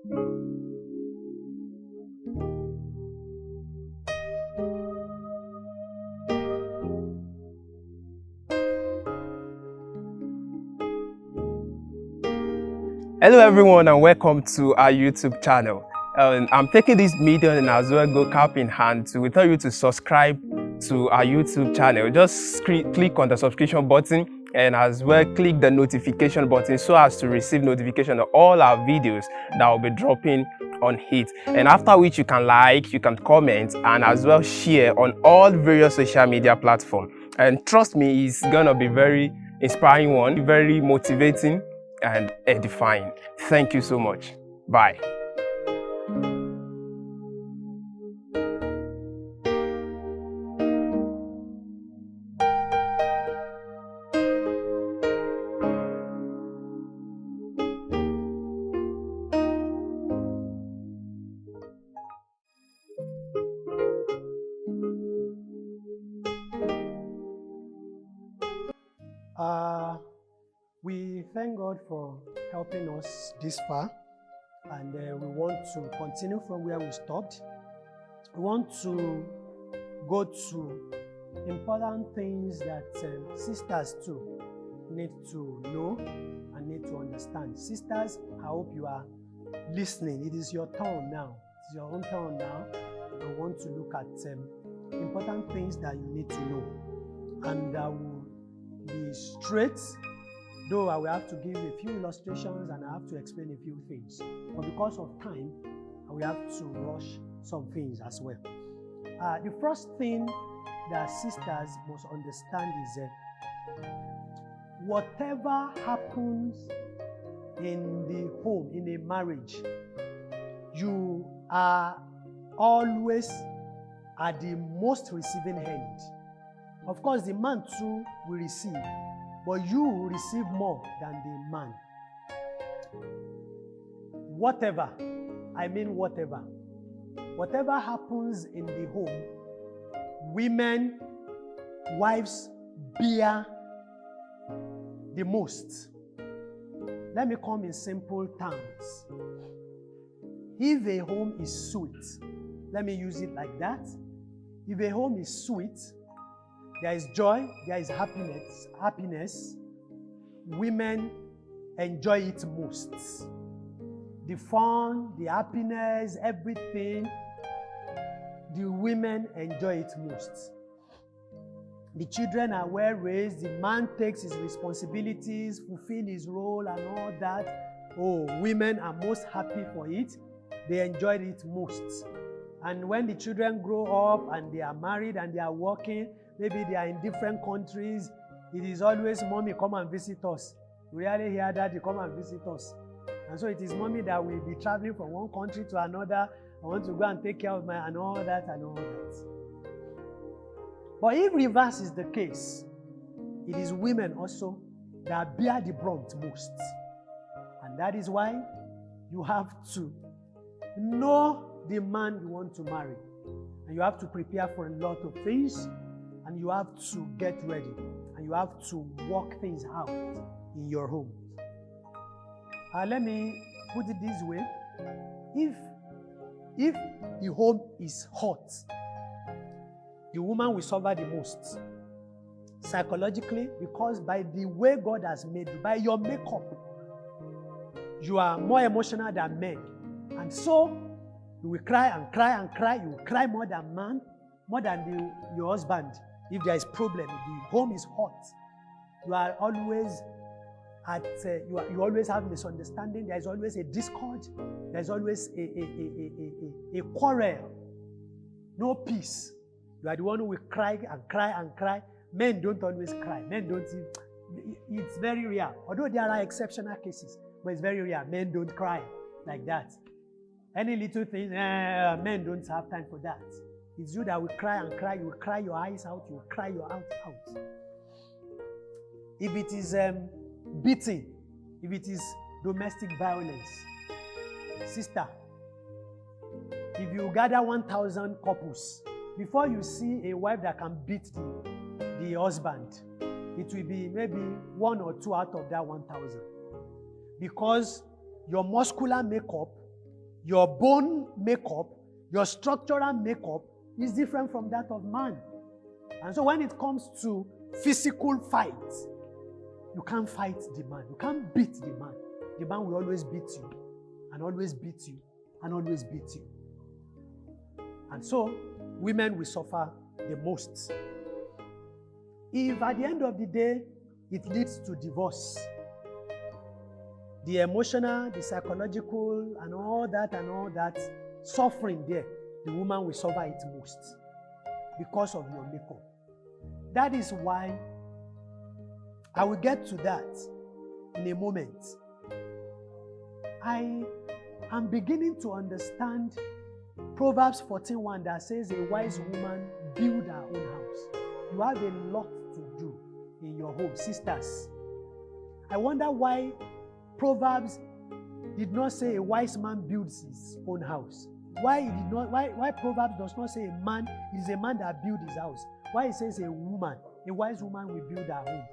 Hello everyone and welcome to our YouTube channel. I'm taking this medium and as well go cap in hand to tell you to subscribe to our YouTube channel. Just click on the subscription button and as well click the notification button so as to receive notification of all our videos that will be dropping on it. And after which you can like, you can comment and as well share on all various social media platforms. And trust me, it's gonna be very inspiring one, very motivating and edifying. Thank you so much. Bye. We thank God for helping us this far, and we want to continue from where we stopped. We want to go to important things that sisters too need to know and need to understand. Sisters, I hope you are listening. It is your turn now. It's your own turn now. I want to look at important things that you need to know, and I will be straight. Though I will have to give a few illustrations and I have to explain a few things. But because of time, I will have to rush some things as well. The first thing that sisters must understand is whatever happens in the home, in a marriage, you are always at the most receiving end. Of course, the man too will receive, but you receive more than the man. Whatever, I mean whatever. Whatever happens in the home, women, wives bear the most. Let me come in simple terms. If a home is sweet, let me use it like that. If a home is sweet, there is joy, there is happiness. Women enjoy it most. The fun, the happiness, everything, the women enjoy it most. The children are well raised, the man takes his responsibilities, fulfill his role and all that. Oh, women are most happy for it. They enjoy it most. And when the children grow up and they are married and they are working, maybe they are in different countries, it is always, mommy, come and visit us. We rarely hear daddy, come and visit us. And so it is mommy that will be traveling from one country to another. I want to go and take care of my, and all that and all that. But if reverse is the case, it is women also that bear the brunt most. And that is why you have to know the man you want to marry. And you have to prepare for a lot of things. And you have to get ready. And you have to work things out in your home. Let me put it this way. If the home is hot, the woman will suffer the most. Psychologically, because by the way God has made you, by your makeup, you are more emotional than men. And so, you will cry and cry and cry. You will cry more than man, more than your husband. If there is problem, if the home is hot, you are always you always have misunderstanding. There is always a discord. There is always a quarrel. No peace. You are the one who will cry and cry and cry. Men don't always cry. Men don't. It's very rare. Although there are exceptional cases, but it's very rare. Men don't cry like that. Any little thing, men don't have time for that. It's you that will cry and cry. You will cry your eyes out. You will cry your out. If it is beating, if it is domestic violence, sister, if you gather 1,000 couples, before you see a wife that can beat the husband, it will be maybe 1 or 2 out of that 1,000. Because your muscular makeup Your bone makeup, your structural makeup is different from that of man. And so when it comes to physical fights, you can't fight the man. You can't beat the man. The man will always beat you, and always beat you, and always beat you. And so, women will suffer the most. If at the end of the day, it leads to divorce, the emotional, the psychological, and all that suffering there, the woman will suffer it most because of your makeup. That is why I will get to that in a moment. I am beginning to understand Proverbs 14:1 that says a wise woman build her own house. You have a lot to do in your home, sisters. I wonder why Proverbs did not say a wise man builds his own house. Why Proverbs does not say a man, it is a man that builds his house. Why it says a woman, a wise woman will build her home.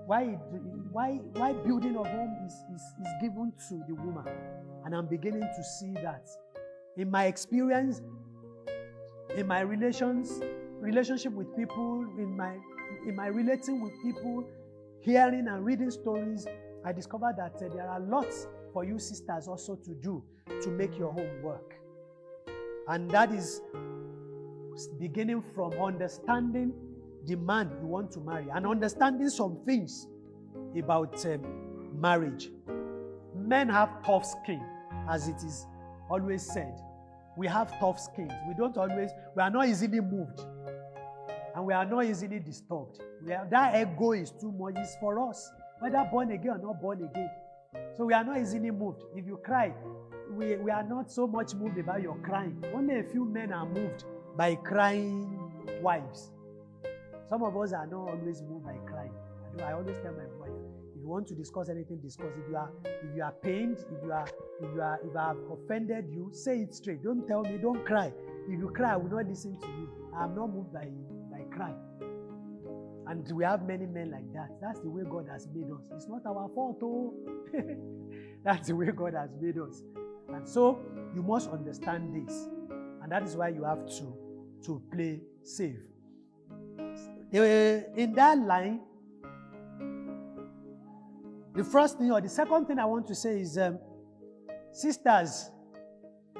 Why building of home is given to the woman. And I'm beginning to see that. In my experience, in my relationship with people, in my relating with people, hearing and reading stories, I discovered that there are lots for you sisters also to do to make your home work. And that is beginning from understanding the man you want to marry and understanding some things about marriage. Men have tough skin, as it is always said. We have tough skins. We are not easily moved. And we are not easily disturbed. That ego is too much. It's for us, whether born again or not born again. So we are not easily moved. If you cry, we are not so much moved about your crying. Only a few men are moved by crying wives. Some of us are not always moved by crying. I always tell my wife, if you want to discuss anything, discuss. If you are pained, if I have offended you, say it straight. Don't tell me, don't cry. If you cry, I will not listen to you. I am not moved by crying. And we have many men like that. That's the way God has made us. It's not our fault, oh. That's the way God has made us. And so you must understand this. And that is why you have to play safe. In that line, the first thing or the second thing I want to say is, sisters,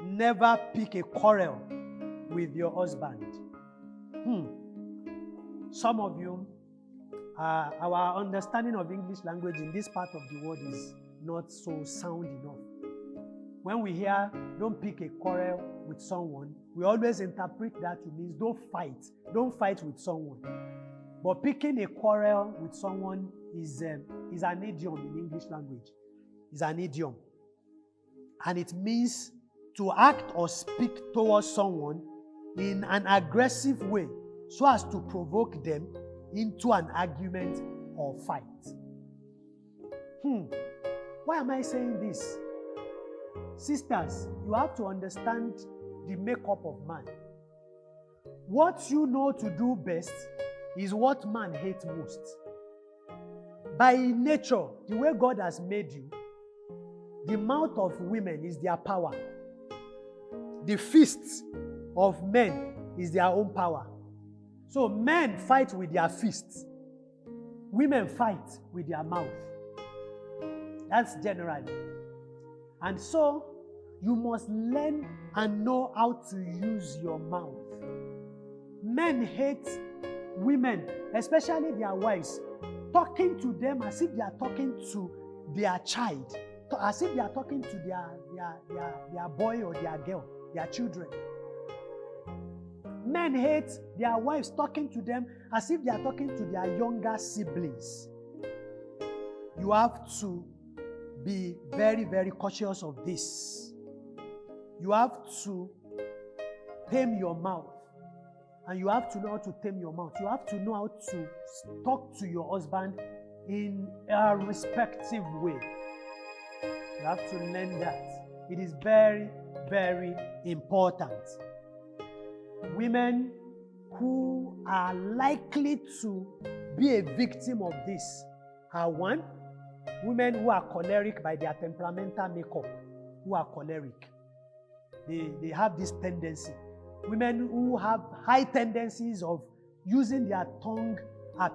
never pick a quarrel with your husband. Some of you, our understanding of English language in this part of the world is not so sound enough. When we hear, don't pick a quarrel with someone, we always interpret that to mean don't fight with someone. But picking a quarrel with someone is an idiom in English language. It's an idiom. And it means to act or speak towards someone in an aggressive way so as to provoke them into an argument or fight. Why am I saying this? Sisters, you have to understand the makeup of man. What you know to do best is what man hates most. By nature, the way God has made you, the mouth of women is their power. The fists of men is their own power. So men fight with their fists. Women fight with their mouth. That's generally. And so, you must learn and know how to use your mouth. Men hate women, especially their wives, talking to them as if they are talking to their child, as if they are talking to their boy or their girl, their children. Men hate their wives talking to them as if they are talking to their younger siblings. You have to be very, very cautious of this. You have to tame your mouth. And you have to know how to tame your mouth. You have to know how to talk to your husband in a respectful way. You have to learn that. It is very, very important. Women who are likely to be a victim of this are one, women who are choleric by their temperamental makeup, who are choleric. they have this tendency. Women who have high tendencies of using their tongue,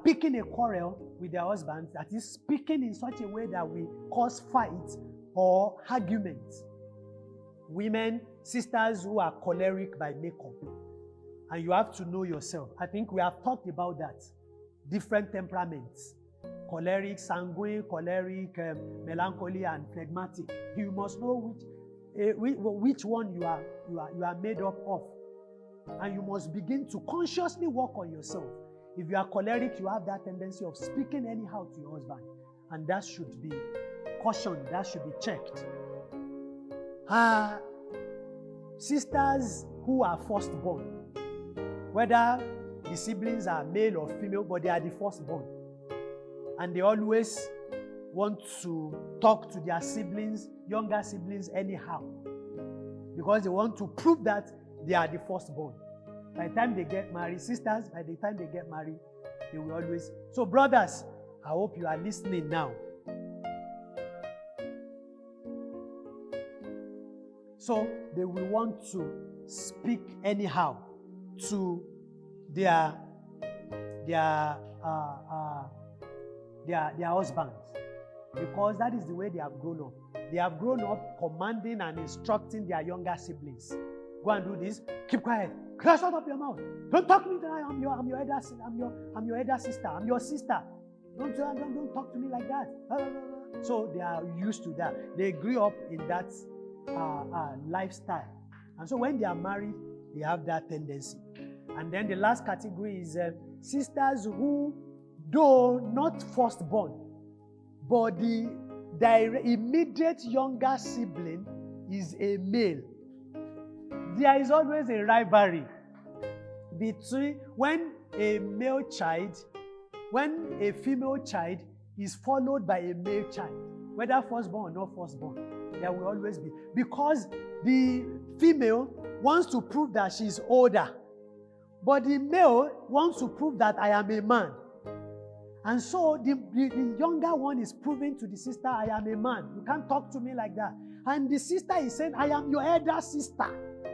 picking a quarrel with their husbands, that is speaking in such a way that will cause fights or arguments. Women, sisters who are choleric by makeup. And you have to know yourself. I think we have talked about that. Different temperaments. Choleric, sanguine, choleric, melancholy, and phlegmatic. You must know which one you are made up of. And you must begin to consciously work on yourself. If you are choleric, you have that tendency of speaking anyhow to your husband. And that should be cautioned. That should be checked. Sisters who are firstborn, whether the siblings are male or female, but they are the firstborn. And they always want to talk to their siblings, younger siblings, anyhow. Because they want to prove that they are the firstborn. By the time they get married, sisters, by the time they get married, they will always. So, brothers, I hope you are listening now. So, they will want to speak anyhow to their husbands, because that is the way they have grown up. They have grown up commanding and instructing their younger siblings. Go and do this. Keep quiet. Shut up your mouth. Don't talk to me. I'm your elder sister. I'm your elder sister. I'm your sister. Don't talk to me like that. So they are used to that. They grew up in that lifestyle, and so when they are married, they have that tendency. And then the last category is sisters who, though not firstborn, but their immediate younger sibling is a male. There is always a rivalry between when a female child is followed by a male child, whether firstborn or not firstborn, there will always be. Because the female wants to prove that she's older, but the male wants to prove that I am a man. And so the younger one is proving to the sister, I am a man. You can't talk to me like that. And the sister is saying, I am your elder sister.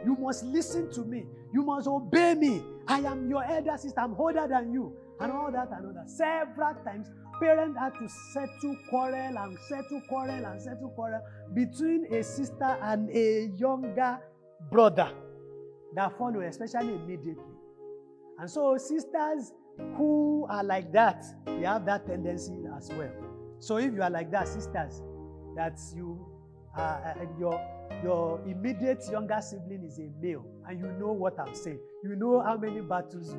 You must listen to me. You must obey me. I am your elder sister. I'm older than you. And all that and all that. Several times, parents had to settle quarrel between a sister and a younger brother that follow, especially immediately. And so sisters who are like that, they have that tendency as well. So if you are like that, sisters, that you your immediate younger sibling is a male, and you know what I'm saying. You know how many battles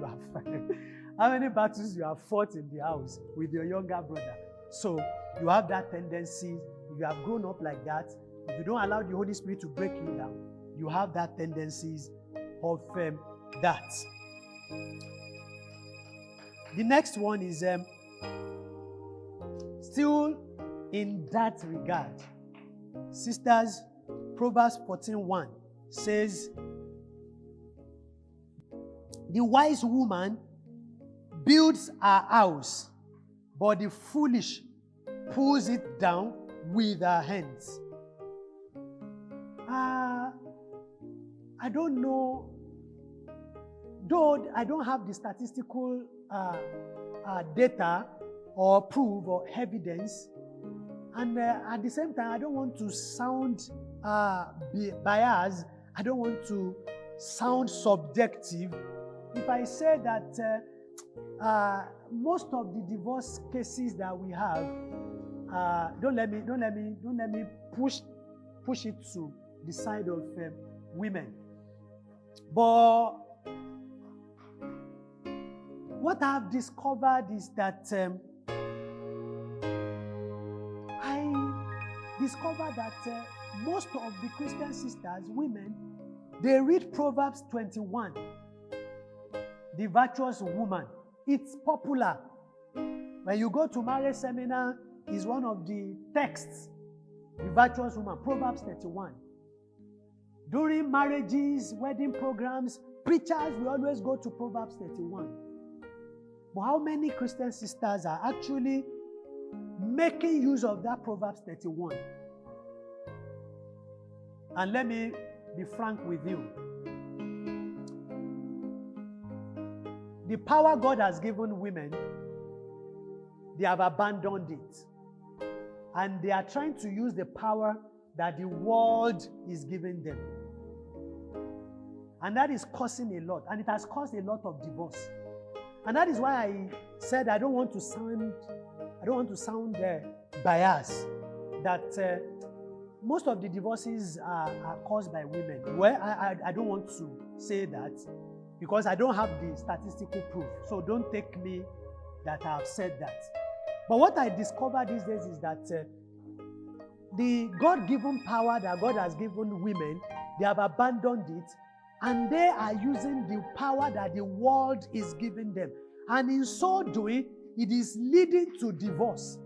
you have fought in the house with your younger brother. So you have that tendency. If you have grown up like that, if you don't allow the Holy Spirit to break you down, you have that tendencies of that. The next one is still in that regard. Sisters, Proverbs 14:1 says, the wise woman builds her house, but the foolish pulls it down with her hands. I don't know, though I don't have the statistical data or proof or evidence, and at the same time, I don't want to sound biased. I don't want to sound subjective. If I say that most of the divorce cases that we have, don't let me push it to the side of women. But what I've discovered is that most of the Christian sisters, women, they read Proverbs 21, the virtuous woman. It's popular. When you go to marriage seminar, it's one of the texts, the virtuous woman, Proverbs 31. During marriages, wedding programs, preachers will always go to Proverbs 31. But how many Christian sisters are actually making use of that Proverbs 31? And let me be frank with you. The power God has given women, they have abandoned it. And they are trying to use the power that the world is giving them. And that is causing a lot. And it has caused a lot of divorce. And that is why I said I don't want to sound biased. That most of the divorces are caused by women. Well, I don't want to say that because I don't have the statistical proof. So don't take me that I have said that. But what I discovered these days is that the God-given power that God has given women, they have abandoned it, and they are using the power that the world is giving them. And in so doing, it is leading to divorce.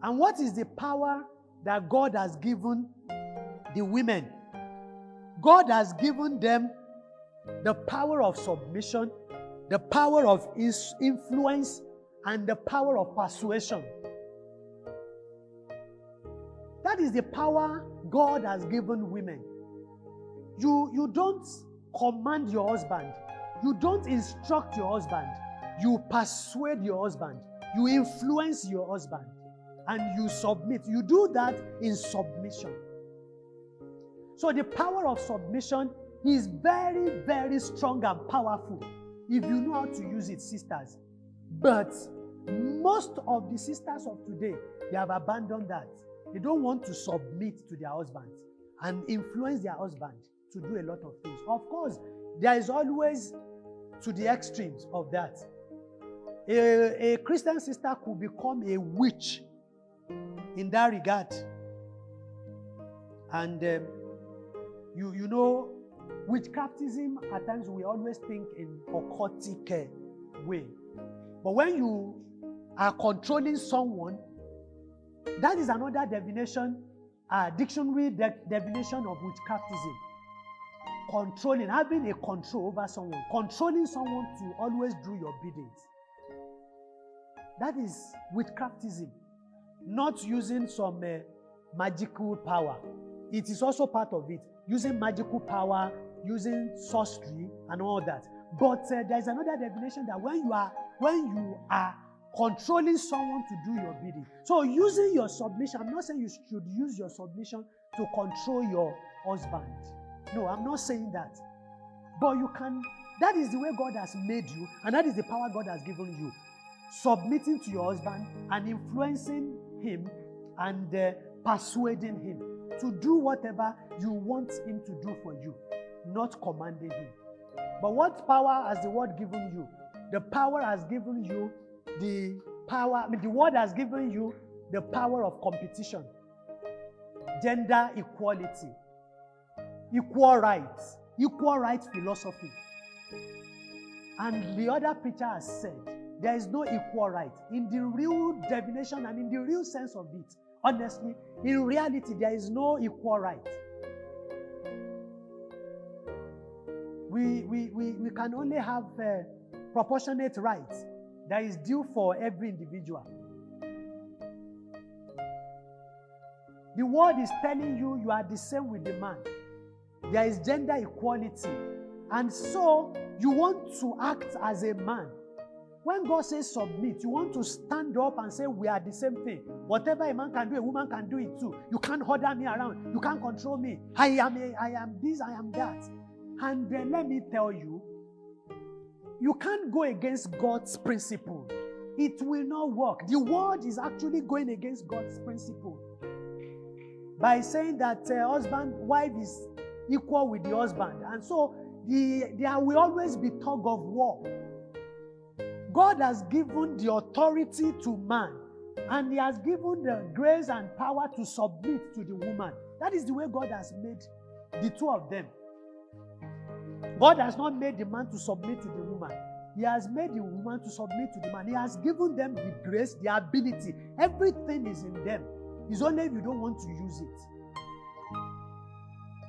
And what is the power that God has given the women? God has given them the power of submission, the power of influence, and the power of persuasion. That is the power God has given women. You don't command your husband. You don't instruct your husband. You persuade your husband. You influence your husband. And you submit. You do that in submission. So the power of submission is very, very strong and powerful if you know how to use it, sisters. But most of the sisters of today, they have abandoned that. They don't want to submit to their husbands and influence their husband to do a lot of things. Of course, there is always to the extremes of that. A Christian sister could become a witch in that regard. And you know, witchcraftism, at times we always think in occultic way. But when you are controlling someone, that is another definition, dictionary definition of witchcraftism. Controlling, having a control over someone, controlling someone to always do your biddings. That is witchcraftism. Not using some magical power. It is also part of it. Using magical power, using sorcery, and all that. But there is another definition that when you are controlling someone to do your bidding. So using your submission, I'm not saying you should use your submission to control your husband. No, I'm not saying that. But you can, that is the way God has made you, and that is the power God has given you. Submitting to your husband and influencing him and persuading him to do whatever you want him to do for you, not commanding him. But what power has the word given you? The power has given you the word has given you the power of competition, gender equality, equal rights philosophy. And the other preacher has said, there is no equal right. In the real definition and in the real sense of it, honestly, in reality, there is no equal right. We can only have proportionate rights that is due for every individual. The word is telling you you are the same with the man. There is gender equality. And so you want to act as a man. When God says submit, you want to stand up and say we are the same thing. Whatever a man can do, a woman can do it too. You can't order me around. You can't control me. I am this, I am that. And then let me tell you, you can't go against God's principle. It will not work. The world is actually going against God's principle by saying that wife is equal with the husband. And so there will always be tug of war. God has given the authority to man, and he has given the grace and power to submit to the woman. That is the way God has made the two of them. God has not made the man to submit to the woman. He has made the woman to submit to the man. He has given them the grace, the ability. Everything is in them. It's only if you don't want to use it.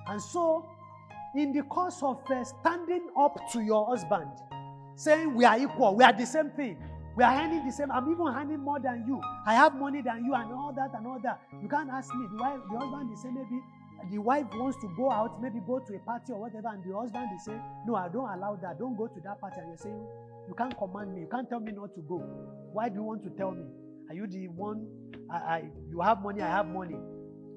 And so, in the course of standing up to your husband, saying we are equal, we are the same thing, we are earning the same, I'm even earning more than you, I have money than you, and all that and all that. You can't ask me, the husband is saying maybe the wife wants to go out, maybe go to a party or whatever, and the husband is saying, no, I don't allow that. Don't go to that party. And you're saying, you can't command me. You can't tell me not to go. Why do you want to tell me? Are you the one? You have money, I have money.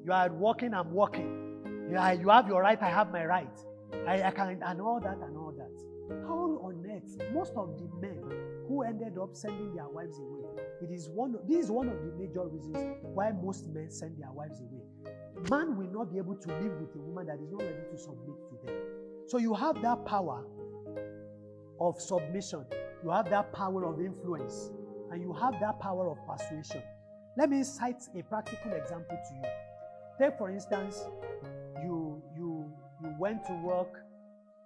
You are working, I'm working. You have your right, I have my right. I can, and all that and all that. How on earth, most of the men who ended up sending their wives away, this is one of the major reasons why most men send their wives away. Man will not be able to live with a woman that is not ready to submit to them. So you have that power of submission, you have that power of influence, and you have that power of persuasion. Let me cite a practical example to you. Take, for instance, you went to work,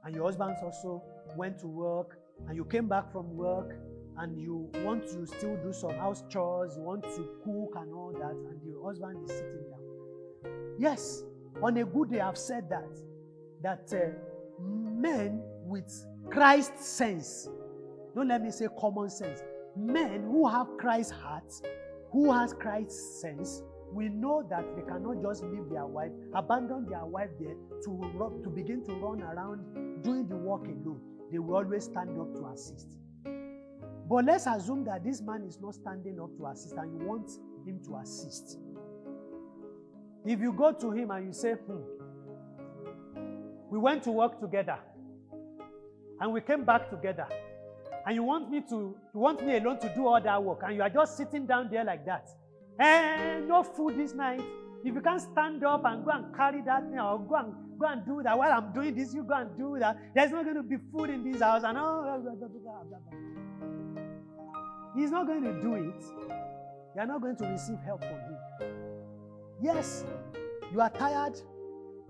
and your husband also went to work, and you came back from work, and you want to still do some house chores, you want to cook and all that, and your husband is sitting down. Yes, on a good day, I've said that men with Christ sense, don't let me say common sense, men who have Christ's heart, who has Christ's sense, we know that they cannot just leave their wife, abandon their wife there to begin to run around doing the work alone. They will always stand up to assist. But let's assume that this man is not standing up to assist and you want him to assist. If you go to him and you say, we went to work together and we came back together, and you want me alone to do all that work, and you are just sitting down there like that, no food this night. If you can't stand up and go and carry that thing, or go and do that while I'm doing this, you go and do that. There's not going to be food in this house, and he's not going to do it. You are not going to receive help from him. Yes, you are tired.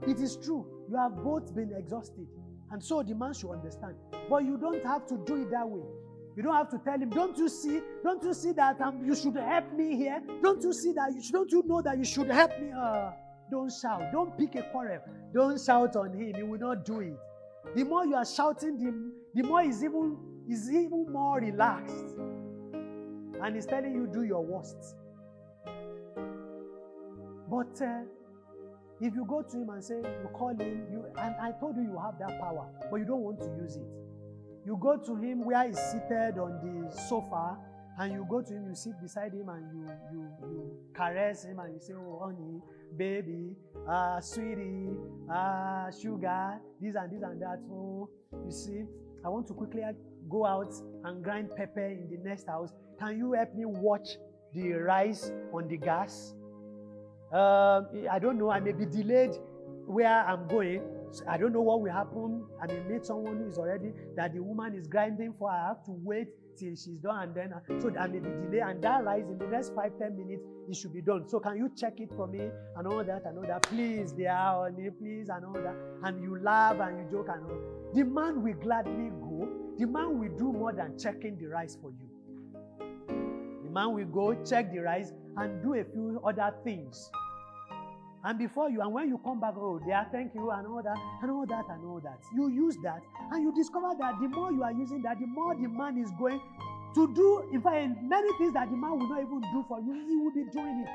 It is true. You have both been exhausted. And so the man should understand. But you don't have to do it that way. You don't have to tell him, don't you see that you should help me here? Don't you know that you should help me? Don't shout. Don't pick a quarrel. Don't shout on him. He will not do it. The more you are shouting, the more he's even more relaxed. And he's telling you, do your worst. But if you go to him and say, you call him, and I told you have that power, but you don't want to use it. You go to him where he's seated on the sofa, and you go to him, you sit beside him, and you caress him, and you say, oh, honey, baby, sweetie, sugar, this and that. Oh, you see, I want to quickly go out and grind pepper in the next house. Can you help me watch the rice on the gas? I don't know, I may be delayed where I'm going. So I don't know what will happen. I may meet someone who is already, that the woman is grinding for. I have to wait till she's done, and then, so I may be delayed. And that rice, in the next 5-10 minutes, it should be done. So can you check it for me? And all that. Please, dear honey, please, and all that. And you laugh and you joke and all. The man will gladly go. The man will do more than checking the rice for you. The man will go, check the rice, and do a few other things. And when you come back, oh, dear, thank you, and all that. You use that, and you discover that the more you are using that, the more the man is going to do, in fact, many things that the man will not even do for you, he will be doing it.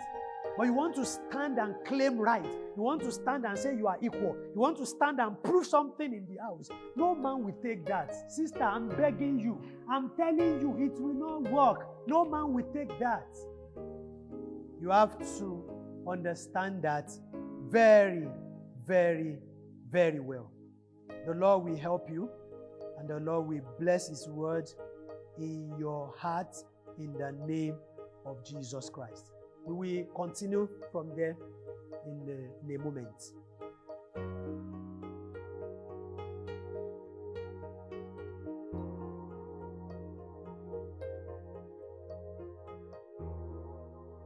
But you want to stand and claim right. You want to stand and say you are equal. You want to stand and prove something in the house. No man will take that. Sister, I'm begging you. I'm telling you, it will not work. No man will take that. You have to understand that very, very, very well. The Lord will help you, and the Lord will bless His word in your heart in the name of Jesus Christ. We will continue from there in a moment.